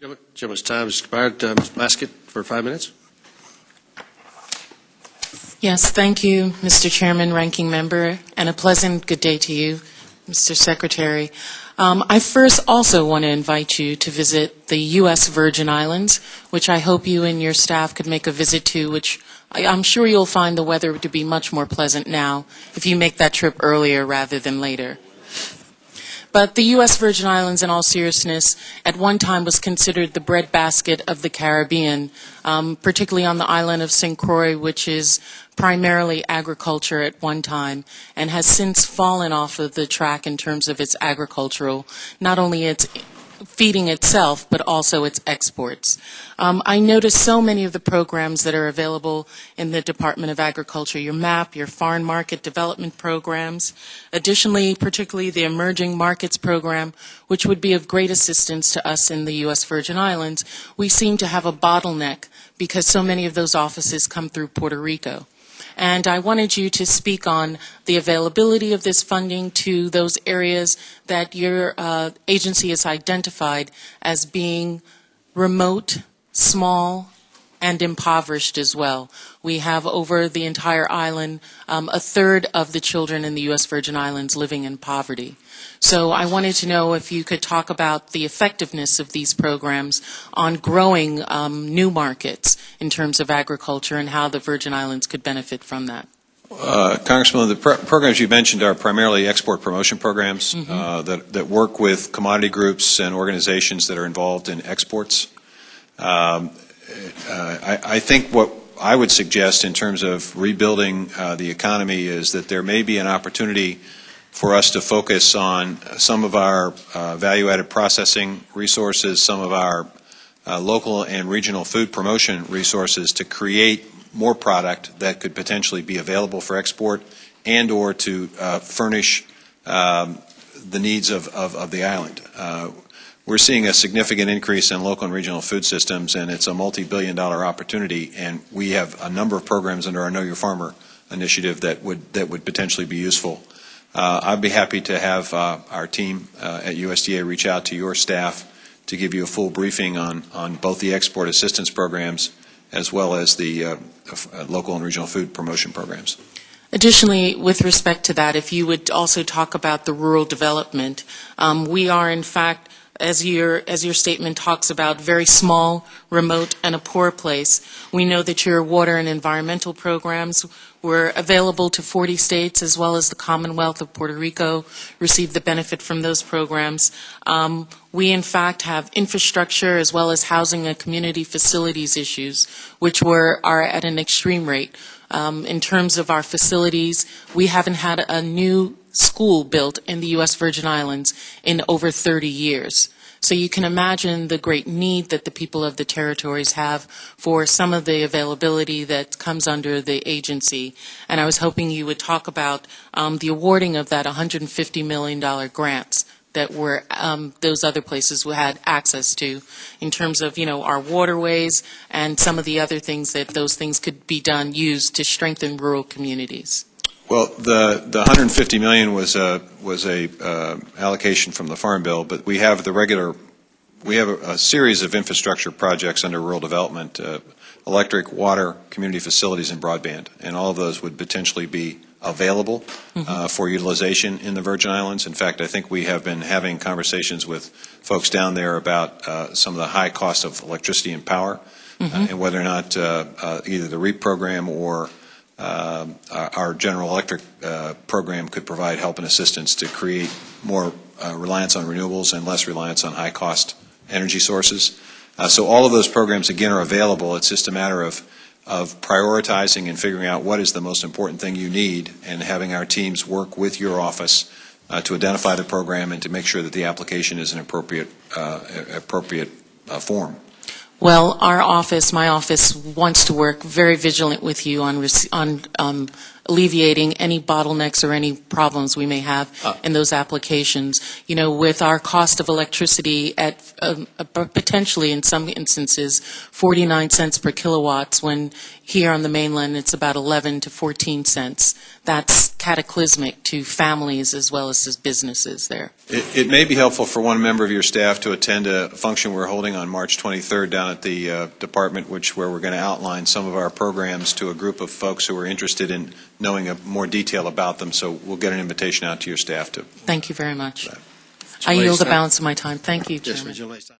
Gentleman's time has expired. Ms. Plaskett for 5 minutes. Yes, thank you, Mr. Chairman, Ranking Member, and a pleasant good day to you, Mr. Secretary. I first also want to invite you to visit the U.S. Virgin Islands, which I hope you and your staff could make a visit to, which I'm sure you'll find the weather to be much more pleasant now if you make that trip earlier rather than later. But the U.S. Virgin Islands, in all seriousness, at one time was considered the breadbasket of the Caribbean, particularly on the island of St. Croix, which is primarily agriculture at one time, and has since fallen off of the track in terms of its agricultural, not only its feeding itself, but also its exports. I noticed so many of the programs that are available in the Department of Agriculture, your MAP, your foreign market development programs. Additionally, particularly the emerging markets program, which would be of great assistance to us in the U.S. Virgin Islands. We seem to have a bottleneck because so many of those offices come through Puerto Rico. And I wanted you to speak on the availability of this funding to those areas that your agency has identified as being remote, small, and impoverished as well. We have over the entire island a third of the children in the U.S. Virgin Islands living in poverty. So I wanted to know if you could talk about the effectiveness of these programs on growing new markets in terms of agriculture and how the Virgin Islands could benefit from that. Congresswoman, the programs you mentioned are primarily export promotion programs that work with commodity groups and organizations that are involved in exports. I think what I would suggest in terms of rebuilding the economy is that there may be an opportunity for us to focus on some of our value-added processing resources, some of our local and regional food promotion resources to create more product that could potentially be available for export and or to furnish the needs of the island. We're seeing a significant increase in local and regional food systems, and it's a multi-billion-dollar opportunity, and we have a number of programs under our Know Your Farmer initiative that would potentially be useful. I'd be happy to have our team at USDA reach out to your staff to give you a full briefing on both the export assistance programs as well as the local and regional food promotion programs. Additionally, with respect to that, if you would also talk about the rural development, we are in fact, as your statement talks about, very small, remote, and a poor place. We know that your water and environmental programs were available to 40 states, as well as the Commonwealth of Puerto Rico received the benefit from those programs. We, in fact, have infrastructure as well as housing and community facilities issues, which are at an extreme rate. In terms of our facilities, we haven't had a new school built in the U.S. Virgin Islands in over 30 years. So you can imagine the great need that the people of the territories have for some of the availability that comes under the agency. And I was hoping you would talk about the awarding of that $150 million grants that were those other places we had access to in terms of, our waterways and some of the other things that those things could be used to strengthen rural communities. Well, the $150 million was a allocation from the Farm Bill, but we have a series of infrastructure projects under rural development, electric, water, community facilities, and broadband, and all of those would potentially be available for utilization in the Virgin Islands. In fact, I think we have been having conversations with folks down there about some of the high cost of electricity and power, and whether or not either the REAP program or our General Electric program could provide help and assistance to create more reliance on renewables and less reliance on high-cost energy sources. So all of those programs, again, are available. It's just a matter of prioritizing and figuring out what is the most important thing you need and having our teams work with your office to identify the program and to make sure that the application is an appropriate form. Well, our office, my office, wants to work very vigilant with you on alleviating any bottlenecks or any problems we may have in those applications. You know, with our cost of electricity at potentially in some instances 49 cents per kilowatts, when here on the mainland it's about 11 to 14 cents. That's cataclysmic to families as well as businesses there. It may be helpful for one member of your staff to attend a function we're holding on March 23rd down at the department, where we're going to outline some of our programs to a group of folks who are interested in knowing more detail about them. So we'll get an invitation out to your staff to. Thank you very much. Right. I yield the balance of my time. Thank you, Yes, Chairman. Regional Liaison.